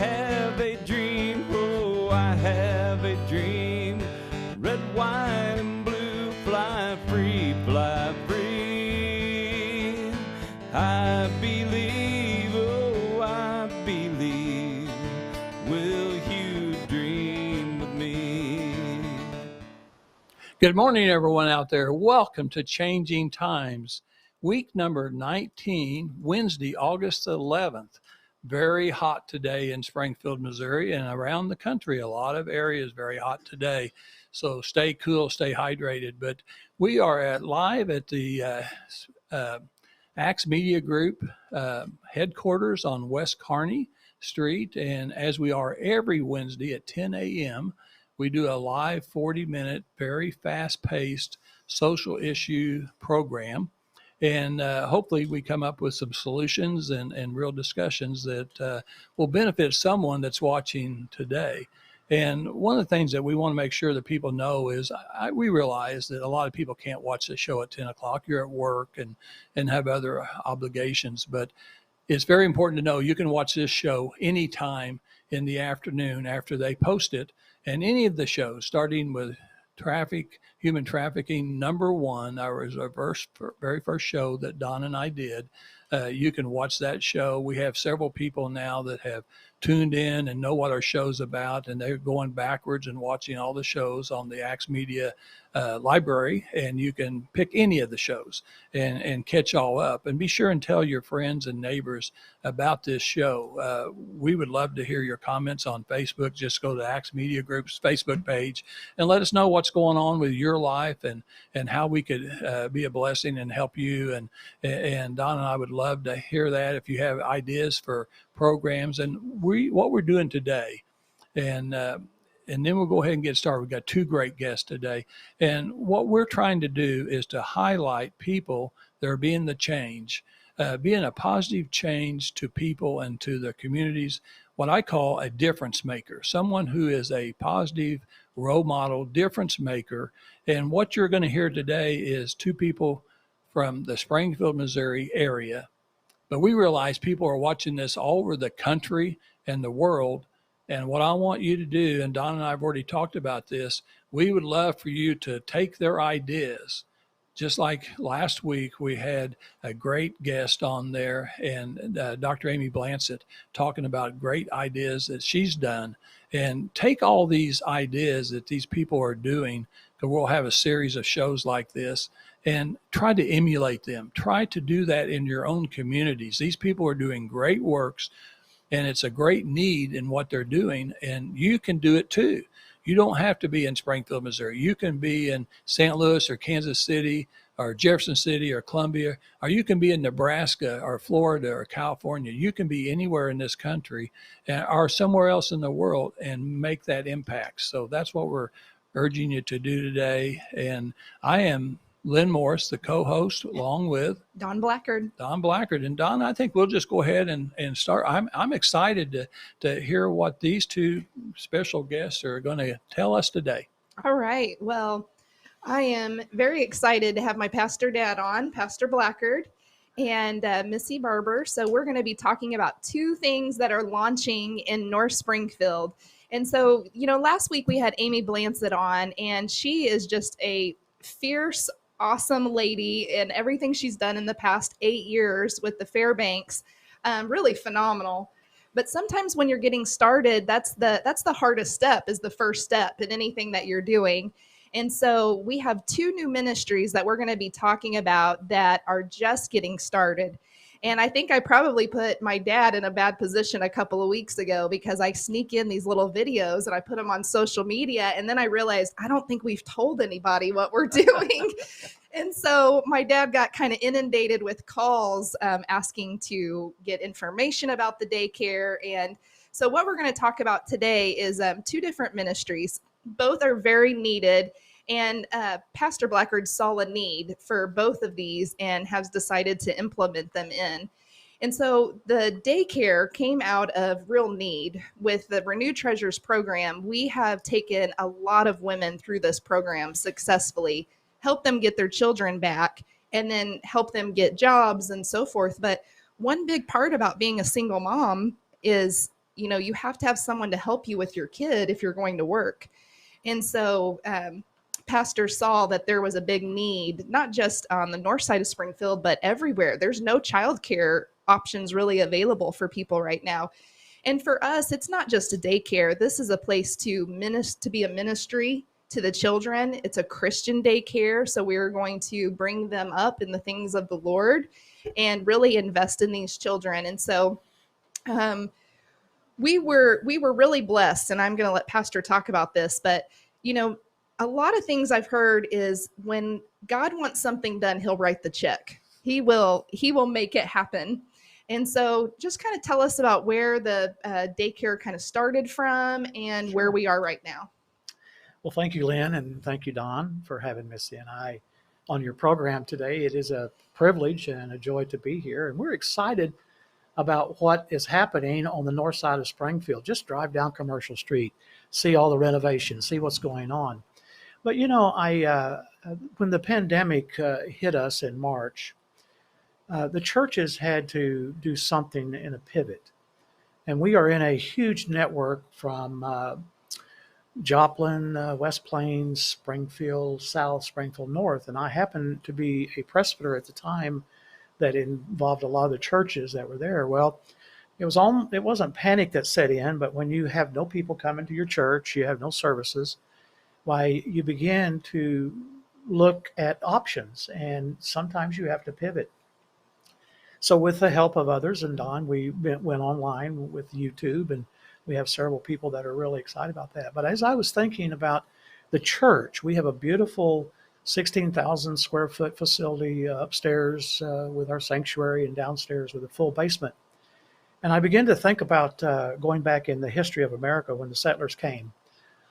have a dream, oh, I have a dream. Red, white, and blue, fly free, fly free. I believe, oh, I believe. Will you dream with me? Good morning, everyone out there. Welcome to Changing Times, week number 19, Wednesday, August 11th. Very hot today in Springfield, Missouri, and around the country. A lot of areas very hot today. So stay cool, stay hydrated. But we are live at the Axe Media Group headquarters on West Kearney Street. And as we are every Wednesday at 10 a.m., we do a live 40-minute, very fast-paced social issue program. And hopefully we come up with some solutions and real discussions that will benefit someone that's watching today. And one of the things that we want to make sure that people know is we realize that a lot of people can't watch the show at 10 o'clock. You're at work and have other obligations. But it's very important to know you can watch this show anytime in the afternoon after they post it. And any of the shows, starting with human trafficking, #1, our very first show that Don and I did. You can watch that show. We have several people now that have tuned in and know what our show's about, and they're going backwards and watching all the shows on the Axe Media library, and you can pick any of the shows and catch all up. And be sure and tell your friends and neighbors about this show. We would love to hear your comments on Facebook. Just go to Axe Media Group's Facebook page and let us know what's going on with your life and how we could be a blessing and help you. And Don and I would love to hear that if you have ideas for programs and what we're doing today. And then we'll go ahead and get started. We've got 2 great guests today. And what we're trying to do is to highlight people that are being the change, being a positive change to people and to their communities, what I call a difference maker, someone who is a positive role model, difference maker. And what you're going to hear today is 2 people from the Springfield, Missouri area. But we realize people are watching this all over the country and the world. And what I want you to do, and Don and I have already talked about this, we would love for you to take their ideas. Just like last week, we had a great guest on there, and Dr. Amy Blancett talking about great ideas that she's done. And take all these ideas that these people are doing, because we'll have a series of shows like this, and try to emulate them. Try to do that in your own communities. These people are doing great works, and it's a great need in what they're doing, and you can do it too. You don't have to be in Springfield, Missouri. You can be in St. Louis or Kansas City or Jefferson City or Columbia, or you can be in Nebraska or Florida or California. You can be anywhere in this country or somewhere else in the world and make that impact. So that's what we're urging you to do today. And I am Lynn Morris, the co-host, along with Don Blackard. And Don, I think we'll just go ahead and start. I'm excited to hear what these 2 special guests are going to tell us today. All right. Well, I am very excited to have my pastor dad on, Pastor Blackard, and Missy Barber. So we're going to be talking about 2 things that are launching in North Springfield. And so, last week we had Amy Blancett on, and she is just a fierce, awesome lady, and everything she's done in the past 8 years with the Fairbanks, really phenomenal. But sometimes when you're getting started, that's the hardest step, is the first step in anything that you're doing. And so we have 2 new ministries that we're going to be talking about that are just getting started. And I think I probably put my dad in a bad position a couple of weeks ago, because I sneak in these little videos and I put them on social media. And then I realized I don't think we've told anybody what we're doing. And so my dad got kind of inundated with calls asking to get information about the daycare. And so what we're going to talk about today is 2 different ministries. Both are very needed. And Pastor Blackard saw a need for both of these and has decided to implement them in. And so the daycare came out of real need. With the Renewed Treasures program, we have taken a lot of women through this program successfully, helped them get their children back, and then help them get jobs and so forth. But one big part about being a single mom is you have to have someone to help you with your kid if you're going to work. And so Pastor saw that there was a big need, not just on the north side of Springfield, but everywhere. There's no childcare options really available for people right now. And for us, it's not just a daycare. This is a place to be a ministry to the children. It's a Christian daycare. So we're going to bring them up in the things of the Lord and really invest in these children. And so we were really blessed, and I'm going to let Pastor talk about this, but a lot of things I've heard is when God wants something done, he'll write the check. He will make it happen. And so just kind of tell us about where the daycare kind of started from and Sure. where we are right now. Well, thank you, Lynn, and thank you, Don, for having Missy and I on your program today. It is a privilege and a joy to be here, and we're excited about what is happening on the north side of Springfield. Just drive down Commercial Street, see all the renovations, see what's going on. But when the pandemic hit us in March, the churches had to do something in a pivot. And we are in a huge network from Joplin, West Plains, Springfield, South, Springfield North. And I happened to be a presbyter at the time that involved a lot of the churches that were there. Well, it wasn't panic that set in, but when you have no people coming to your church, you have no services, why you begin to look at options, and sometimes you have to pivot. So with the help of others and Don, we went online with YouTube, and we have several people that are really excited about that. But as I was thinking about the church, we have a beautiful 16,000 square foot facility upstairs with our sanctuary, and downstairs with a full basement. And I began to think about going back in the history of America when the settlers came.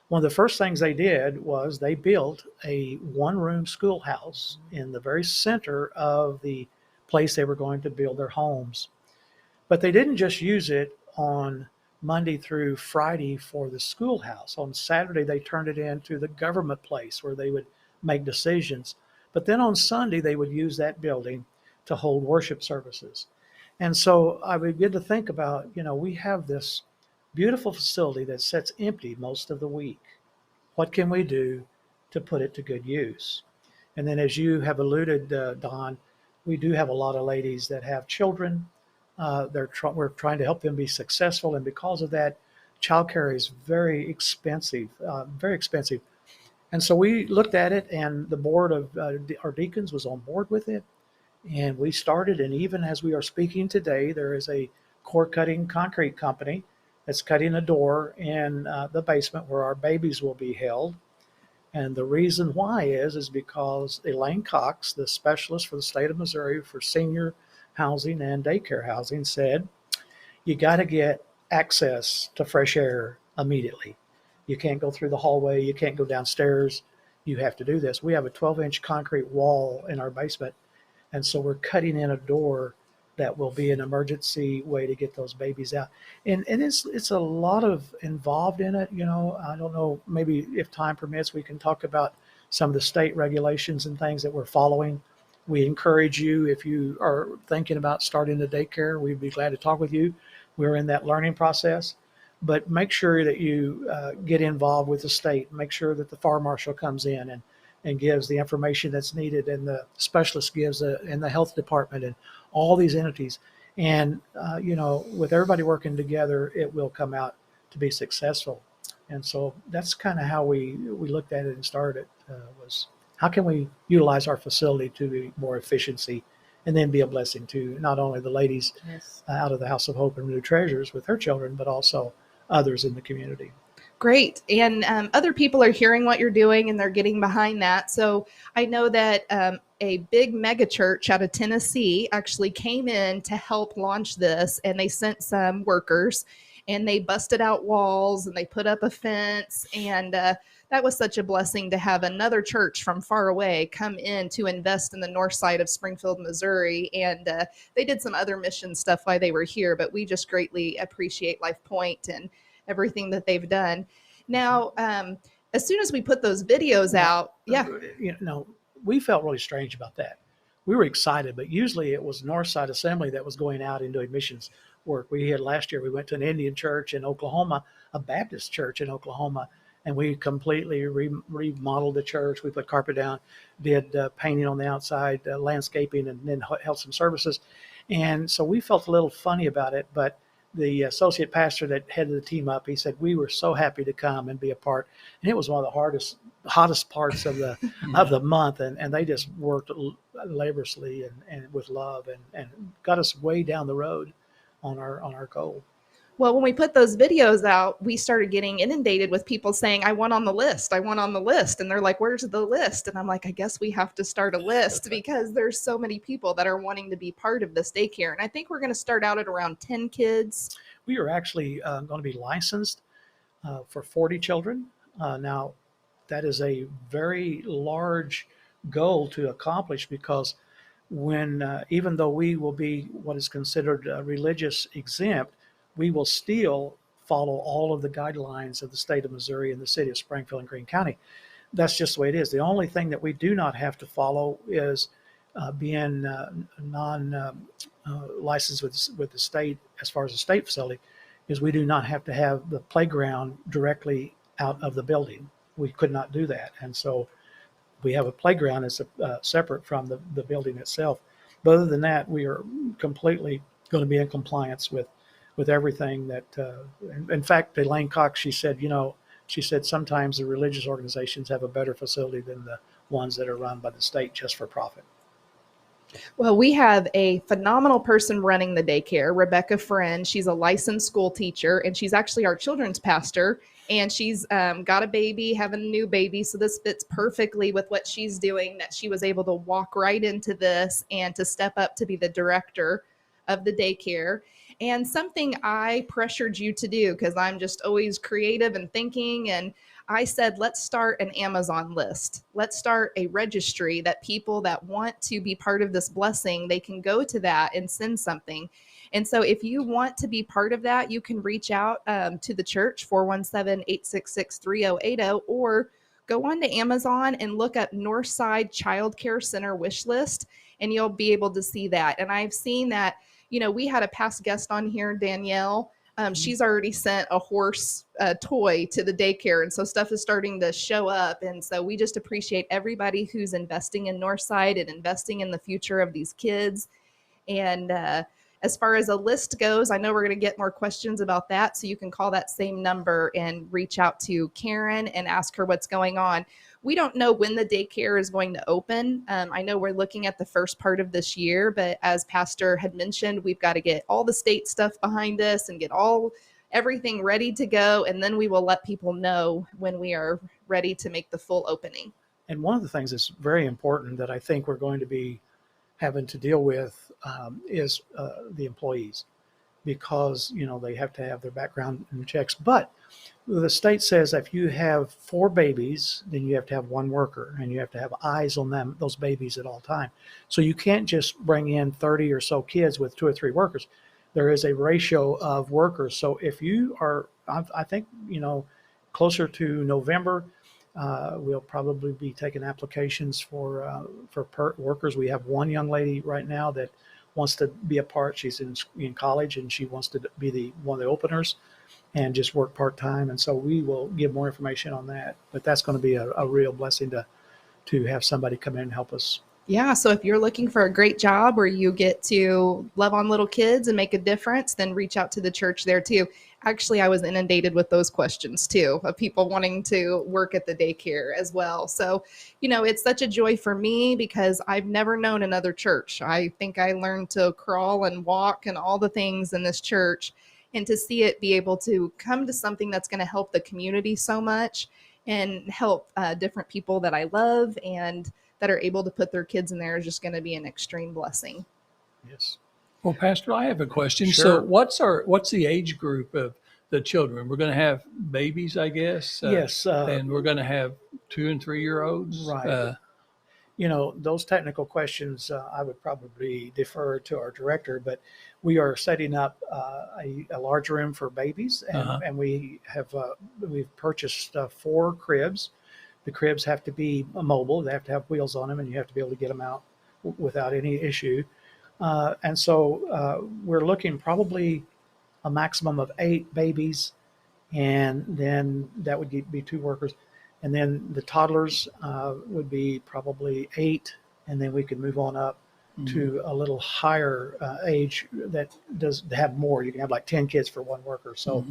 One of the first things they did was they built a one-room schoolhouse in the very center of the place they were going to build their homes. But they didn't just use it on Monday through Friday for the schoolhouse. On Saturday, they turned it into the government place where they would make decisions. But then on Sunday, they would use that building to hold worship services. And so I began to think about, we have this beautiful facility that sits empty most of the week. What can we do to put it to good use? And then, as you have alluded, Don, we do have a lot of ladies that have children. We're trying to help them be successful, and because of that, childcare is very expensive, very expensive. And so we looked at it, and the board of our deacons was on board with it, and we started. And even as we are speaking today, there is a core cutting concrete company that's cutting a door in the basement where our babies will be held. And the reason why is because Elaine Cox, the specialist for the state of Missouri for senior housing and daycare housing, said, you got to get access to fresh air immediately. You can't go through the hallway. You can't go downstairs. You have to do this. We have a 12-inch concrete wall in our basement. And so we're cutting in a door that will be an emergency way to get those babies out. And it's a lot of involved in it. I don't know, maybe if time permits, we can talk about some of the state regulations and things that we're following. We encourage you, if you are thinking about starting the daycare, we'd be glad to talk with you. We're in that learning process. But make sure that you get involved with the state. Make sure that the fire marshal comes in and gives the information that's needed, and the specialist gives and the health department and all these entities. And, with everybody working together, it will come out to be successful. And so that's kind of how we looked at it and started, was how can we utilize our facility to be more efficiency, and then be a blessing to not only the ladies out of the House of Hope and New Treasures with her children, but also others in the community. Great. And other people are hearing what you're doing, and they're getting behind that. So I know that a big mega church out of Tennessee actually came in to help launch this, and they sent some workers, and they busted out walls, and they put up a fence. And that was such a blessing to have another church from far away come in to invest in the north side of Springfield, Missouri. And they did some other mission stuff while they were here, but we just greatly appreciate Life Point and everything that they've done. Now, as soon as we put those videos out, we felt really strange about that. We were excited, but usually it was Northside Assembly that was going out and doing missions. work. Last year we went to an Indian church in Oklahoma, a Baptist church in Oklahoma, and we completely remodeled the church. We put carpet down, did painting on the outside, landscaping, and then held some services. And so we felt a little funny about it, but the associate pastor that headed the team up, he said, we were so happy to come and be a part. And it was one of the hottest parts of the of the month. And they just worked laboriously and with love and got us way down the road on our goal. Well, when we put those videos out, we started getting inundated with people saying, I want on the list. I want on the list. And they're like, where's the list? And I'm like, I guess we have to start a list because there's so many people that are wanting to be part of this daycare. And I think we're going to start out at around 10 kids. We are actually going to be licensed for 40 children. Now, that is a very large goal to accomplish because even though we will be what is considered religious exempt, we will still follow all of the guidelines of the state of Missouri and the city of Springfield and Greene County. That's just the way it is. The only thing that we do not have to follow is being licensed with the state as far as the state facility, is we do not have to have the playground directly out of the building. We could not do that. And so we have a playground that's separate from the building itself. But other than that, we are completely going to be in compliance with everything that, in fact, Elaine Cox, she said sometimes the religious organizations have a better facility than the ones that are run by the state just for profit. Well, we have a phenomenal person running the daycare, Rebecca Friend. She's a licensed school teacher, and she's actually our children's pastor. And she's got a baby, having a new baby. So this fits perfectly with what she's doing, that she was able to walk right into this and to step up to be the director of the daycare. And something I pressured you to do, because I'm just always creative and thinking, and I said, let's start an Amazon list. Let's start a registry that people that want to be part of this blessing, they can go to that and send something. And so if you want to be part of that, you can reach out to the church, 417-866-3080, or go on to Amazon and look up Northside Child Care Center wish list, and you'll be able to see that. And I've seen that, we had a past guest on here, Danielle. She's already sent a horse toy to the daycare. And so stuff is starting to show up. And so we just appreciate everybody who's investing in Northside and investing in the future of these kids. And as far as a list goes, I know we're going to get more questions about that. So you can call that same number and reach out to Karen and ask her what's going on. We don't know when the daycare is going to open. I know we're looking at the first part of this year, but as Pastor had mentioned, we've got to get all the state stuff behind us and get everything ready to go. And then we will let people know when we are ready to make the full opening. And one of the things that's very important that I think we're going to be having to deal with is the employees, because they have to have their background checks. But the state says if you have 4 babies, then you have to have 1 worker, and you have to have eyes on those babies at all time. So you can't just bring in 30 or so kids with 2 or 3 workers. There is a ratio of workers. So if you are, I think, closer to November, we'll probably be taking applications for workers. We have one young lady right now that wants to be a part. She's in college, and she wants to be one of the openers and just work part-time. And so we will give more information on that. But that's going to be a real blessing to have somebody come in and help us. Yeah, so if you're looking for a great job where you get to love on little kids and make a difference, then reach out to the church there too. Actually, I was inundated with those questions too, of people wanting to work at the daycare as well. So, it's such a joy for me because I've never known another church. I think I learned to crawl and walk and all the things in this church, and to see it be able to come to something that's going to help the community so much and help different people that I love and that are able to put their kids in there is just going to be an extreme blessing. Yes. Well, Pastor, I have a question. Sure. So what's the age group of the children? We're going to have babies, I guess. Yes. And we're going to have 2 and 3 year olds. Right. Those technical questions, I would probably defer to our director, but we are setting up a large room for babies, and we've purchased 4 cribs. The cribs have to be mobile. They have to have wheels on them, and you have to be able to get them out without any issue. And so we're looking probably a maximum of 8 babies, and then that would be 2 workers. And then the toddlers would be probably 8, and then we could move on up to a little higher age that does have more. You can have like 10 kids for 1 worker. So,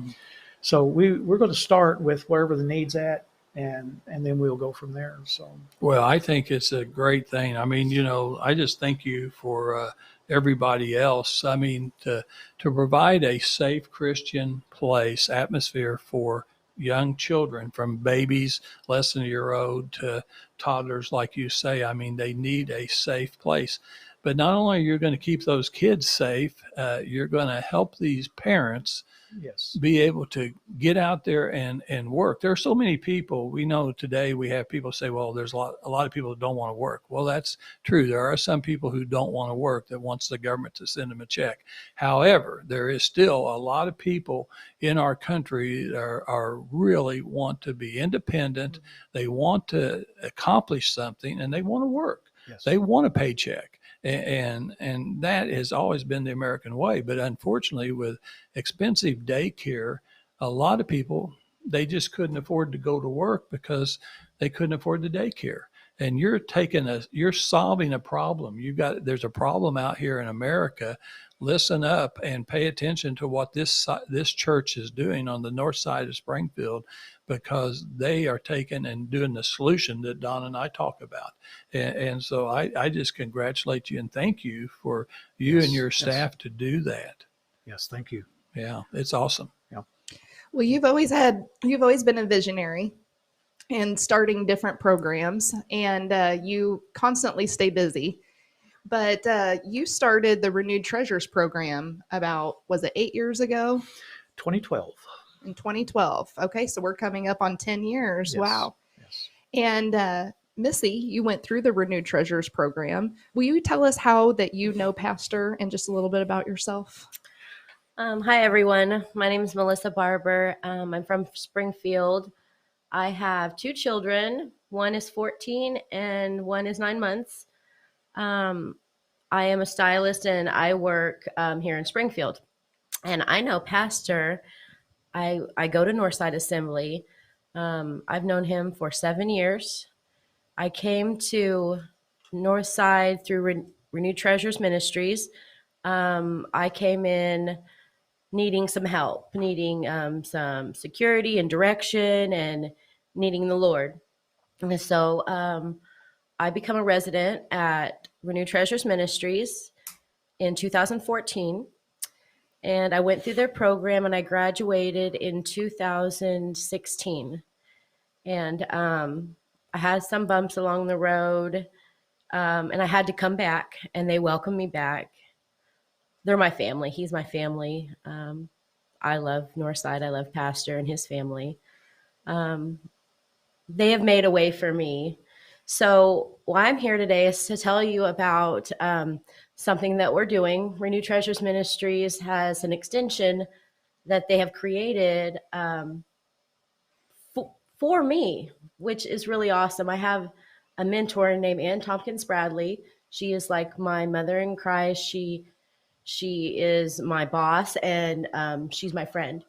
so we're going to start with wherever the need's at, and then we'll go from there. So, Well, I think it's a great thing. I mean, I just thank you for everybody else. I mean, to provide a safe Christian place, atmosphere for young children, from babies less than a year old to toddlers, like you say. I mean, they need a safe place. But not only are you going to keep those kids safe, you're going to help these parents yes, be able to get out there and work. There are so many people. We know today we have people say, well, there's a lot of people that don't want to work. Well, that's true. There are some people who don't want to work that wants the government to send them a check. However, there is still a lot of people in our country that are really want to be independent. They want to accomplish something, and they want to work. yes. They want a paycheck. And that has always been the American way. But unfortunately, with expensive daycare, a lot of people, they just couldn't afford to go to work because they couldn't afford the daycare. And you're solving a problem. There's a problem out here in America. Listen up and pay attention to what this church is doing on the north side of Springfield, because they are taking and doing the solution that Don and I talk about. And so I just congratulate you and thank you for you Yes, and your yes. staff to do that. Yes, thank you. Yeah, it's awesome. Well, you've always been a visionary and starting different programs, and you constantly stay busy. But you started the Renewed Treasures program was it 8 years ago? 2012. In 2012. Okay, so we're coming up on 10 years. Yes, Wow. yes. And Missy, you went through the Renewed Treasures program. Will you tell us how that you know Pastor and just a little bit about yourself? Hi, everyone. My name is Melissa Barber. I'm from Springfield. I have 2 children. One is 14 and one is 9 months. I am a stylist and I work here in Springfield. And I know Pastor. I go to Northside Assembly. I've known him for 7 years. I came to Northside through Renewed Treasures Ministries. I came in needing some help, needing some security and direction, and needing the Lord. And so I become a resident at Renewed Treasures Ministries in 2014. And I went through their program and I graduated in 2016. And I had some bumps along the road, and I had to come back, and they welcomed me back. They're my family. He's my family. I love Northside. I love Pastor and his family. They have made a way for me. So why I'm here today is to tell you about something that we're doing. Renew Treasures Ministries has an extension that they have created for me, which is really awesome. I have a mentor named Ann Tompkins Bradley. She is like my mother in Christ. She is my boss, and she's my friend.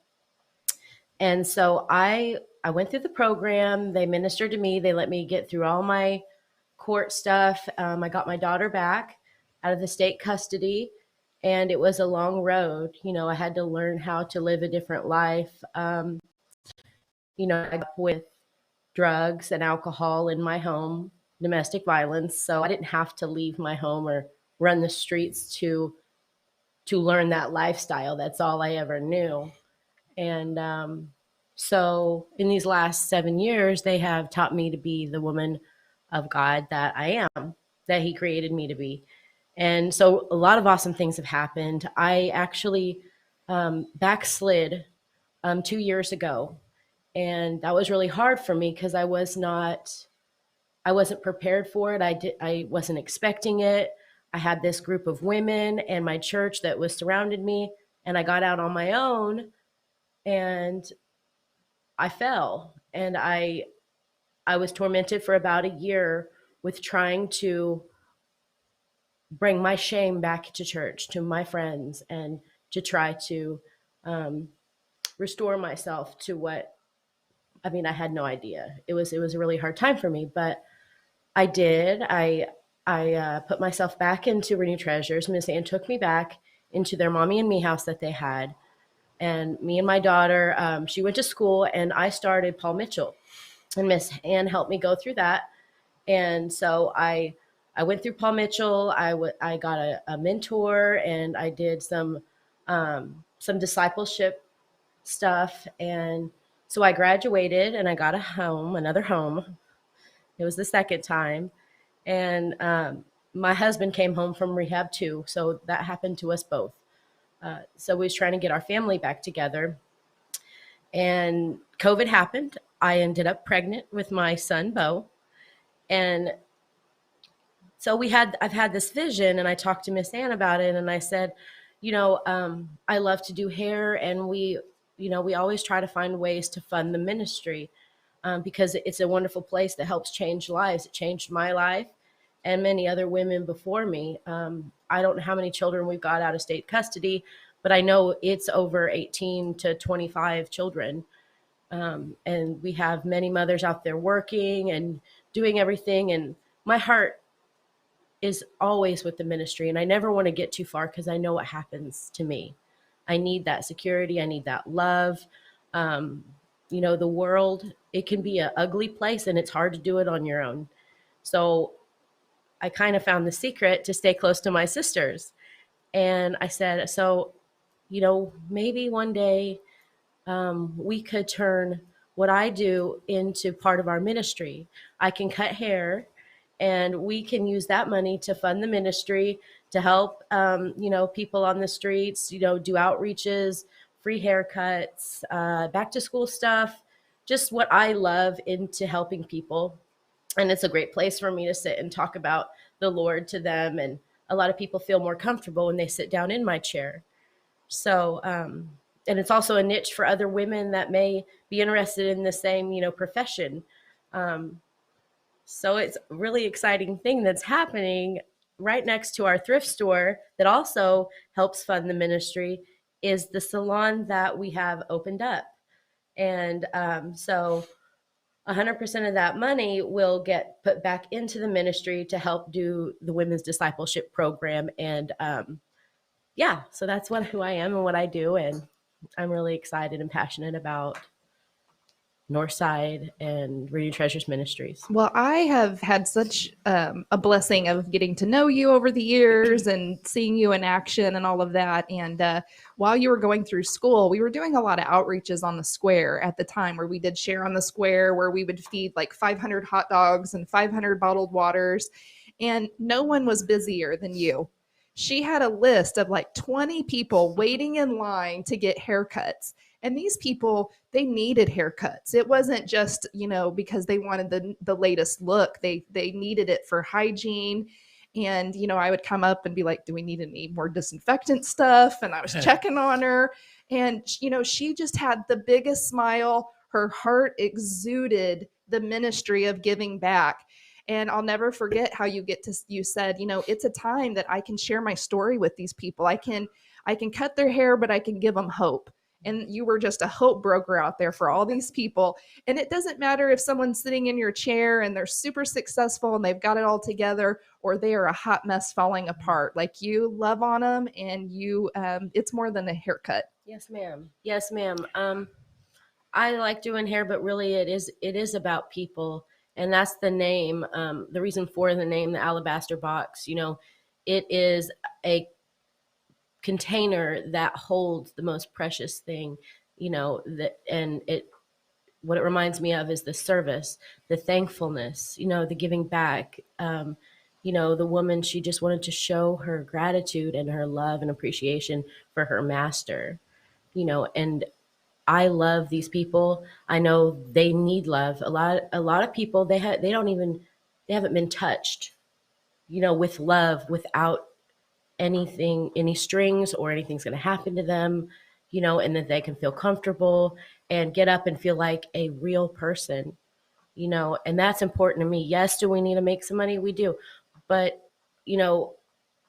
And so I went through the program. They ministered to me. They let me get through all my court stuff. I got my daughter back out of the state custody, and it was a long road. I had to learn how to live a different life. I grew up with drugs and alcohol in my home, domestic violence. So I didn't have to leave my home or run the streets to learn that lifestyle. That's all I ever knew. And so in these last 7 years, they have taught me to be the woman of God that I am, that he created me to be. And so a lot of awesome things have happened. I actually backslid 2 years ago. And that was really hard for me because I wasn't prepared for it. I wasn't expecting it. I had this group of women and my church that was surrounded me, and I got out on my own and I fell, and I was tormented for about a year with trying to bring my shame back to church, to my friends, and to try to restore myself to what, I mean, I had no idea. It was a really hard time for me, but I did. I put myself back into Renew Treasures. Miss Ann took me back into their mommy and me house that they had. And me and my daughter, she went to school, and I started Paul Mitchell. And Miss Ann helped me go through that. And so I went through Paul Mitchell. I got a mentor, and I did some discipleship stuff. And so I graduated, and I got another home. It was the second time. And my husband came home from rehab too. So that happened to us both. So we was trying to get our family back together. And COVID happened. I ended up pregnant with my son, Bo. And so I've had this vision, and I talked to Miss Ann about it. And I said, I love to do hair, and we always try to find ways to fund the ministry, because it's a wonderful place that helps change lives. It changed my life and many other women before me. I don't know how many children we've got out of state custody, but I know it's over 18 to 25 children. And we have many mothers out there working and doing everything. And my heart is always with the ministry. And I never want to get too far, because I know what happens to me. I need that security. I need that love. The world, it can be an ugly place, and it's hard to do it on your own. So I kind of found the secret to stay close to my sisters. And I said, so, maybe one day we could turn what I do into part of our ministry. I can cut hair, and we can use that money to fund the ministry, to help, people on the streets, do outreaches, free haircuts, back to school stuff, just what I love into helping people. And it's a great place for me to sit and talk about the Lord to them. And a lot of people feel more comfortable when they sit down in my chair. So, and it's also a niche for other women that may be interested in the same, profession. So it's a really exciting thing that's happening right next to our thrift store that also helps fund the ministry, is the salon that we have opened up. And so 100% of that money will get put back into the ministry to help do the women's discipleship program. And so that's who I am and what I do. And I'm really excited and passionate about Northside and Renew Treasures Ministries. Well, I have had such a blessing of getting to know you over the years and seeing you in action and all of that. And while you were going through school, we were doing a lot of outreaches on the square at the time, where we did share on the square, where we would feed like 500 hot dogs and 500 bottled waters. And no one was busier than you. She had a list of like 20 people waiting in line to get haircuts. And these people, they needed haircuts. It wasn't just, because they wanted the latest look. They needed it for hygiene. And, I would come up and be like, do we need any more disinfectant stuff? And I was checking on her. And, she just had the biggest smile. Her heart exuded the ministry of giving back. And I'll never forget how you said, it's a time that I can share my story with these people. I can cut their hair, but I can give them hope. And you were just a hope broker out there for all these people. And it doesn't matter if someone's sitting in your chair and they're super successful and they've got it all together, or they are a hot mess falling apart. Like, you love on them, and it's more than a haircut. Yes, ma'am. Yes, ma'am. I like doing hair, but really it is about people. And that's the name, the reason for the name, the alabaster box. It is a container that holds the most precious thing, what it reminds me of is the service, the thankfulness, the giving back. The woman, she just wanted to show her gratitude and her love and appreciation for her master, and I love these people. I know they need love. A lot of people, they haven't been touched, with love, without any strings, or anything's going to happen to them, and that they can feel comfortable and get up and feel like a real person, and that's important to me. Yes, do we need to make some money? We do. But,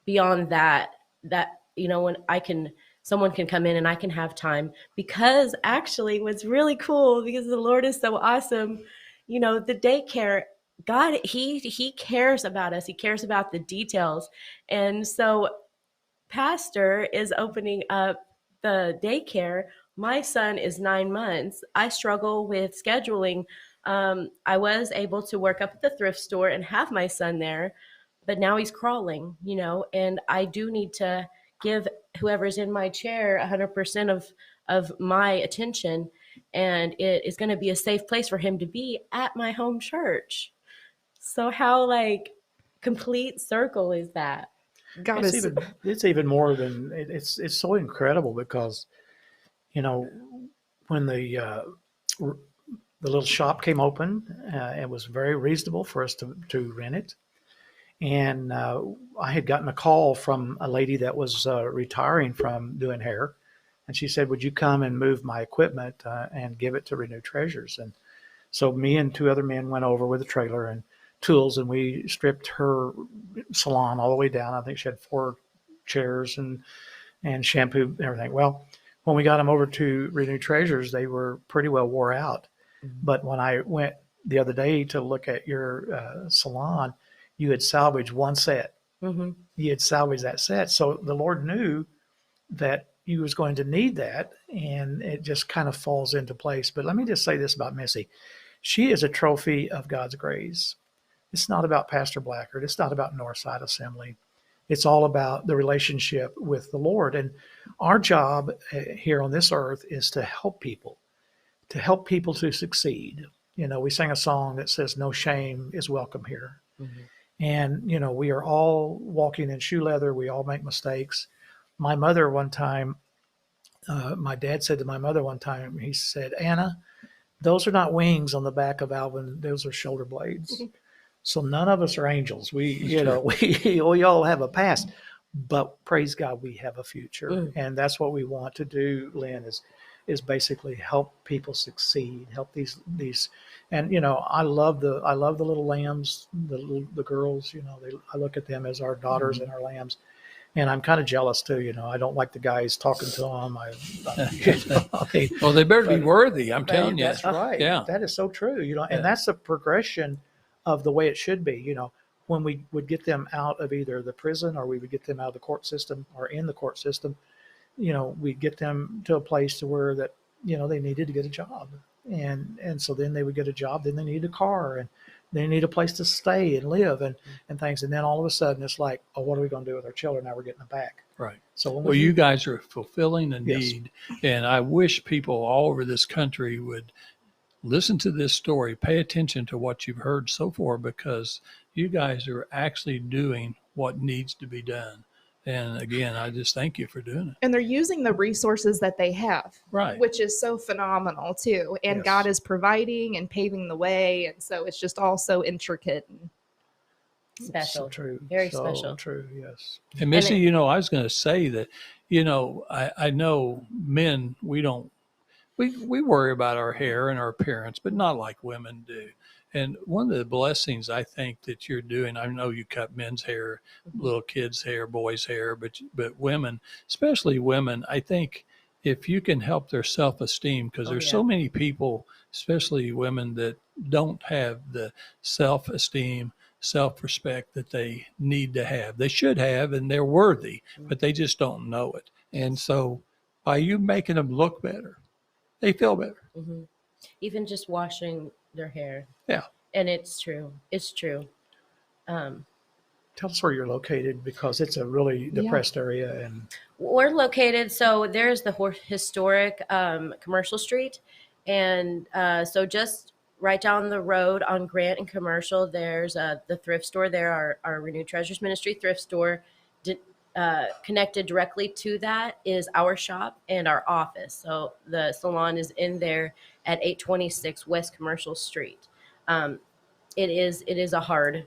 beyond that, when I can someone can come in and I can have time. Because actually what's really cool, because the Lord is so awesome, you know, the daycare, God, he cares about us. He cares about the details. And so pastor is opening up the daycare. My son is 9 months. I struggle with scheduling. I was able to work up at the thrift store and have my son there, but now he's crawling, you know, and I do need to give whoever's in my chair 100% of my attention. And it is going to be a safe place for him to be at my home church. So how like complete circle is that? God It's is even more than it's so incredible because, you know, when the little shop came open, it was very reasonable for us to rent it. And I had gotten a call from a lady that was retiring from doing hair. And she said, would you come and move my equipment and give it to Renew Treasures? And so me and two other men went over with a trailer and tools, and we stripped her salon all the way down. I think she had 4 chairs and shampoo and everything. Well, when we got them over to Renew Treasures, they were pretty well wore out. But when I went the other day to look at your salon, you had salvaged one set. Mm-hmm. You had salvaged that set. So the Lord knew that you was going to need that, and it just kind of falls into place. But let me just say this about Missy. She is a trophy of God's grace. It's not about Pastor Blackard. It's not about Northside Assembly. It's all about the relationship with the Lord. And our job here on this earth is to help people to succeed. You know, we sang a song that says, no shame is welcome here. Mm-hmm. And, you know, we are all walking in shoe leather. We all make mistakes. My mother one time, my dad said to my mother one time, he said, Anna, those are not wings on the back of Alvin. Those are shoulder blades. So none of us are angels. We all have a past, but praise God, we have a future. And that's what we want to do, Lynn, is basically help people succeed, help these, and, you know, I love the little lambs, the girls, you know, I look at them as our daughters and our lambs. And I'm kind of jealous too, you know. I don't like the guys talking to them. Well, they better be worthy. I'm telling you. That's right. Yeah. That is so true. You know, and that's the progression of the way it should be. You know, when we would get them out of either the prison or we would get them out of the court system or in the court system, you know, we'd get them to a place to where that, you know, they needed to get a job. And so then they would get a job. Then they need a car and they need a place to stay and live and things. And then all of a sudden it's like, oh, what are we going to do with our children? Now we're getting them back. Right. So well, you guys are fulfilling a Yes. need. And I wish people all over this country would listen to this story, pay attention to what you've heard so far, because you guys are actually doing what needs to be done. And again, I just thank you for doing it. and they're using the resources that they have, Right. which is so phenomenal too. And Yes. God is providing and paving the way, and so it's just all so intricate. Special. So true. Very so special. True. Yes. And Missy, you know, I was going to say that, you know, I know men, we worry about our hair and our appearance, but not like women do. And one of the blessings I think that you're doing, I know you cut men's hair, little kids' hair, boys' hair, but women, especially women, I think if you can help their self-esteem, because there's so many people, especially women, that don't have the self-esteem, self-respect that they need to have. They should have, and they're worthy, but they just don't know it. And so by you making them look better, they feel better. Mm-hmm. Even just washing their hair. Yeah. And it's true. It's true. Tell us where you're located, because it's a really depressed area. And We're located, so there's the historic Commercial Street. And so just right down the road on Grant and Commercial, there's the thrift store there, our Renewed Treasures Ministry thrift store. Connected directly to that is our shop and our office. So the salon is in there at 826 West Commercial Street. It is a hard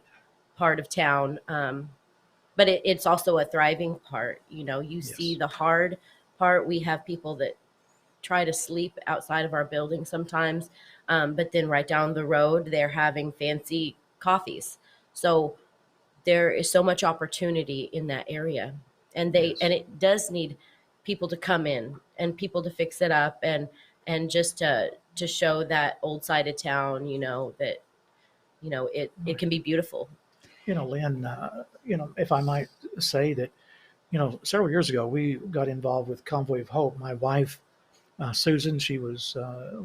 part of town, but it's also a thriving part. You know, you see the hard part. We have people that try to sleep outside of our building sometimes, but then right down the road, they're having fancy coffees. So there is so much opportunity in that area, and it does need people to come in and people to fix it up and just to show that old side of town, that, it can be beautiful. Lynn, if I might say that, several years ago, we got involved with Convoy of Hope. My wife, Susan, she was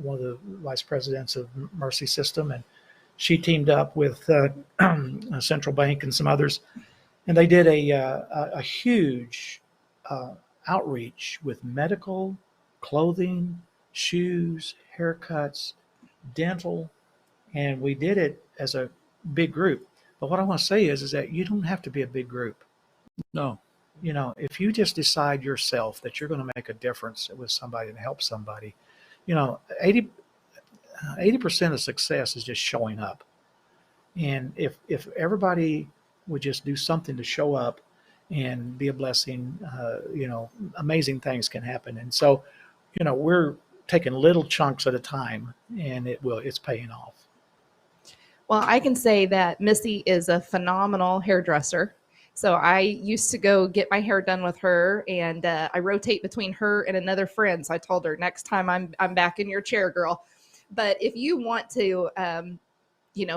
one of the vice presidents of Mercy System, and she teamed up with Central Bank and some others, and they did a huge outreach with medical, clothing, shoes, haircuts, dental, and we did it as a big group. But what I want to say is that you don't have to be a big group. No. If you just decide yourself that you're going to make a difference with somebody and help somebody, 80% of success is just showing up. And if everybody would just do something to show up and be a blessing, amazing things can happen. And so, we're taking little chunks at a time, and it's paying off. Well, I can say that Missy is a phenomenal hairdresser. So I used to go get my hair done with her, and I rotate between her and another friend. So I told her, next time I'm back in your chair, girl. But if you want to,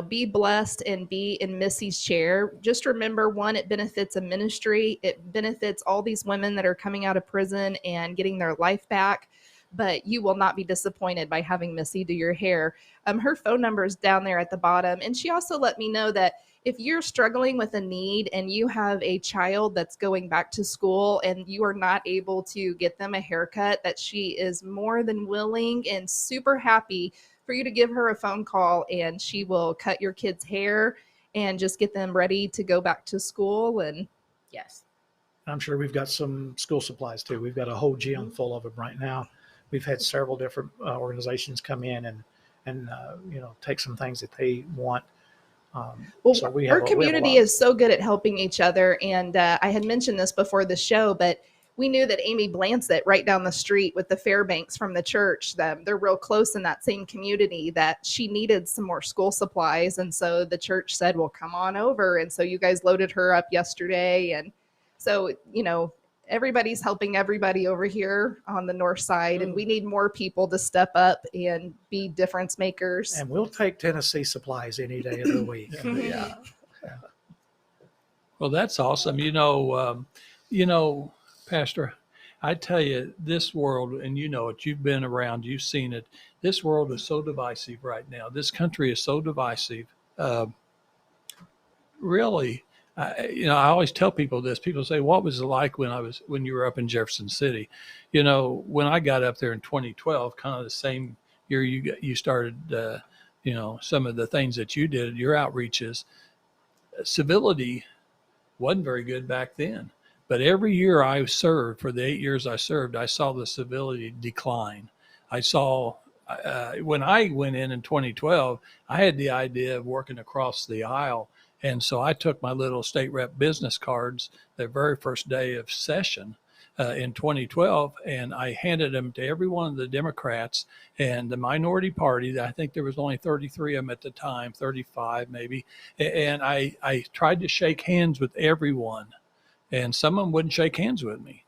be blessed and be in Missy's chair, just remember, one, it benefits a ministry. It benefits all these women that are coming out of prison and getting their life back. But you will not be disappointed by having Missy do your hair. Her phone number is down there at the bottom. And she also let me know that if you're struggling with a need and you have a child that's going back to school and you are not able to get them a haircut, that she is more than willing and super happy for you to give her a phone call, and she will cut your kid's hair and just get them ready to go back to school. And yes, I'm sure we've got some school supplies too. We've got a whole gym full of them right now. We've had several different organizations come in and take some things that they want. So our community is so good at helping each other. And I had mentioned this before the show, but we knew that Amy Blansett right down the street with the Fairbanks from the church, they're real close in that same community, that she needed some more school supplies. And so the church said, well, come on over. And so you guys loaded her up yesterday. And so, everybody's helping everybody over here on the north side, and we need more people to step up and be difference makers. And we'll take Tennessee supplies any day of the week. Yeah. Well, that's awesome. Pastor, I tell you, this world, and you've been around, you've seen it. This world is so divisive right now. This country is so divisive. Really. I always tell people this. People say, what was it like when you were up in Jefferson City? When I got up there in 2012, kind of the same year you started, some of the things that you did, your outreaches, civility wasn't very good back then. But every year I served, for the 8 years I served, I saw the civility decline. I saw, when I went in 2012, I had the idea of working across the aisle. And so I took my little state rep business cards the very first day of session in 2012, and I handed them to every one of the Democrats and the minority party. I think there was only 33 of them at the time, 35 maybe. And I tried to shake hands with everyone, and some of them wouldn't shake hands with me.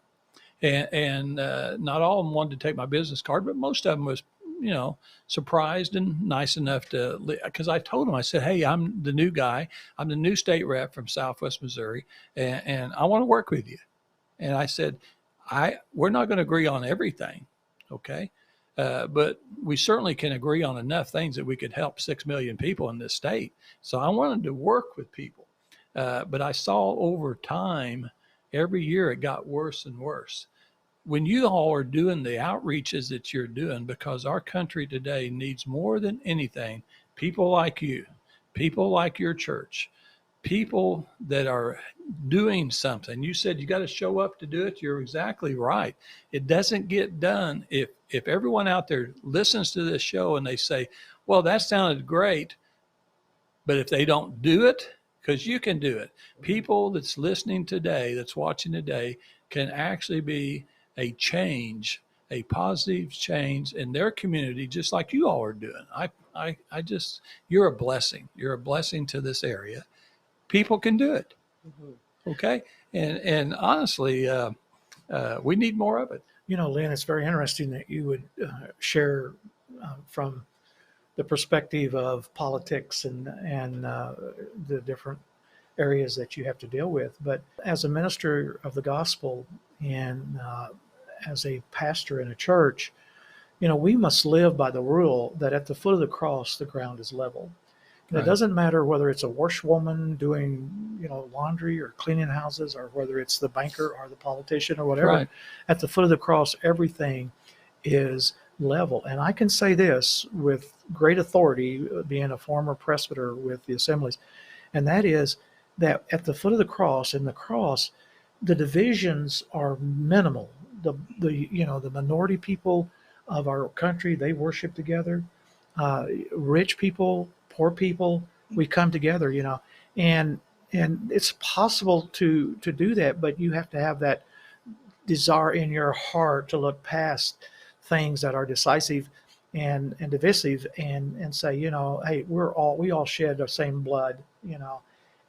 And not all of them wanted to take my business card, but most of them was surprised and nice enough to, because I told him, I said, hey, I'm the new guy. I'm the new state rep from Southwest Missouri, and I want to work with you. And I said, we're not going to agree on everything, okay? But we certainly can agree on enough things that we could help 6 million people in this state. So I wanted to work with people. But I saw over time, every year it got worse and worse. When you all are doing the outreaches that you're doing, because our country today needs more than anything, people like you, people like your church, people that are doing something. You said you got to show up to do it. You're exactly right. It doesn't get done if everyone out there listens to this show and they say, well, that sounded great, but if they don't do it, because you can do it. People that's listening today, that's watching today, can actually be a change, a positive change in their community, just like you all are doing. You're a blessing. You're a blessing to this area. People can do it. Okay. And honestly, we need more of it. Lynn, it's very interesting that you would share from the perspective of politics and the different areas that you have to deal with. But as a minister of the gospel and as a pastor in a church, we must live by the rule that at the foot of the cross, the ground is level. And Right. It doesn't matter whether it's a washwoman doing, laundry or cleaning houses, or whether it's the banker or the politician or whatever. Right. At the foot of the cross, everything is level. And I can say this with great authority, being a former presbyter with the assemblies, and that is that at the foot of the cross, in the cross, the divisions are minimal. The minority people of our country, they worship together. Rich people, poor people, we come together, and it's possible to do that, but you have to have that desire in your heart to look past things that are decisive and divisive and say, hey, we all shed the same blood,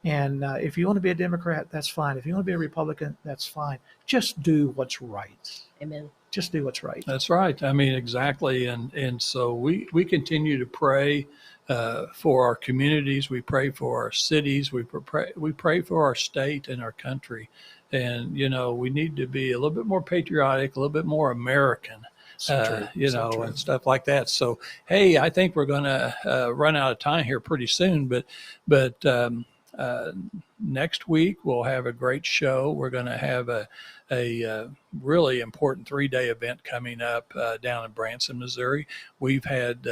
and if you want to be a Democrat, that's fine. If you want to be a Republican, that's fine. Just do what's right. Amen. Just do what's right. That's right. I mean, exactly. And so we continue to pray for our communities. We pray for our cities. We pray for our state and our country. And, we need to be a little bit more patriotic, a little bit more American, True. And stuff like that. So, hey, I think we're going to run out of time here pretty soon, but next week we'll have a great show. We're going to have a really important 3-day event coming up down in Branson, Missouri. We've had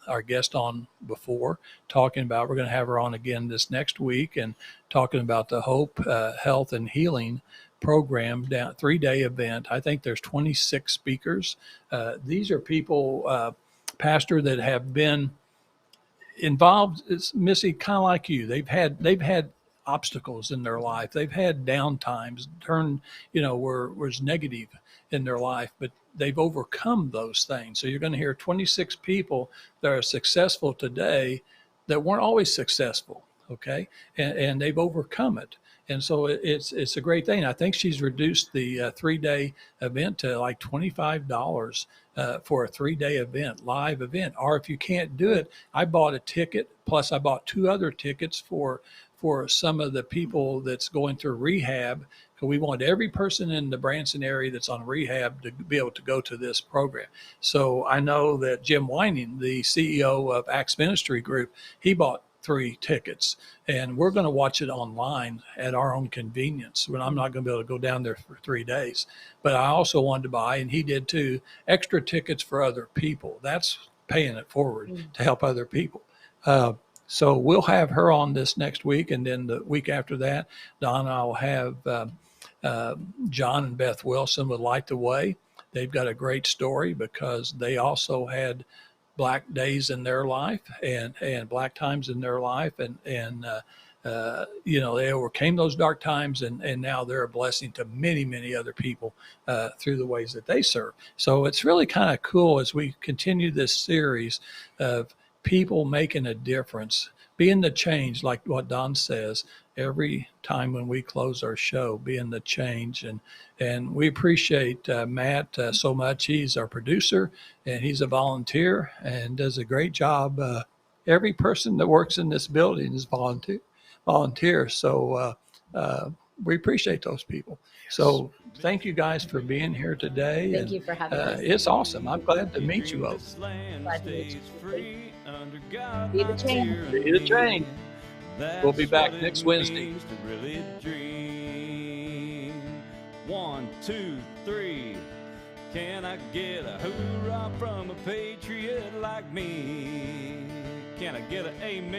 our guest on before talking about, we're going to have her on again this next week and talking about the Hope, Health, and Healing program, 3-day event. I think there's 26 speakers. These are people, Pastor, that have been involved, Missy, kind of like you. They've had obstacles in their life. They've had down times, was negative in their life, but they've overcome those things. So you're going to hear 26 people that are successful today that weren't always successful. Okay. And they've overcome it. And so it's a great thing. I think she's reduced the 3-day event to like $25 for a 3-day event, live event. Or if you can't do it, I bought a ticket, plus I bought 2 other tickets for some of the people that's going through rehab. Because we want every person in the Branson area that's on rehab to be able to go to this program. So I know that Jim Whining, the CEO of Acts Ministry Group, he bought 3 tickets, and we're going to watch it online at our own convenience when I'm not going to be able to go down there for 3 days. But I also wanted to buy, and he did too, extra tickets for other people. That's paying it forward to help other people. So we'll have her on this next week, and then the week after that, Donna will have John and Beth Wilson with Light the Way. They've got a great story because they also had black days in their life and black times in their life. And they overcame those dark times and now they're a blessing to many, many other people through the ways that they serve. So it's really kind of cool as we continue this series of people making a difference, being the change, like what Don says, every time when we close our show, being the change. And we appreciate Matt so much. He's our producer and he's a volunteer and does a great job. Every person that works in this building is volunteer. So we appreciate those people. Yes. So thank you guys for being here today. Thank you for having us. It's awesome. I'm glad to meet you all. Glad to meet you. Be the change. Be the change. We'll be back next Wednesday. Really dream. 1, 2, 3. Can I get a hoorah from a patriot like me? Can I get an amen?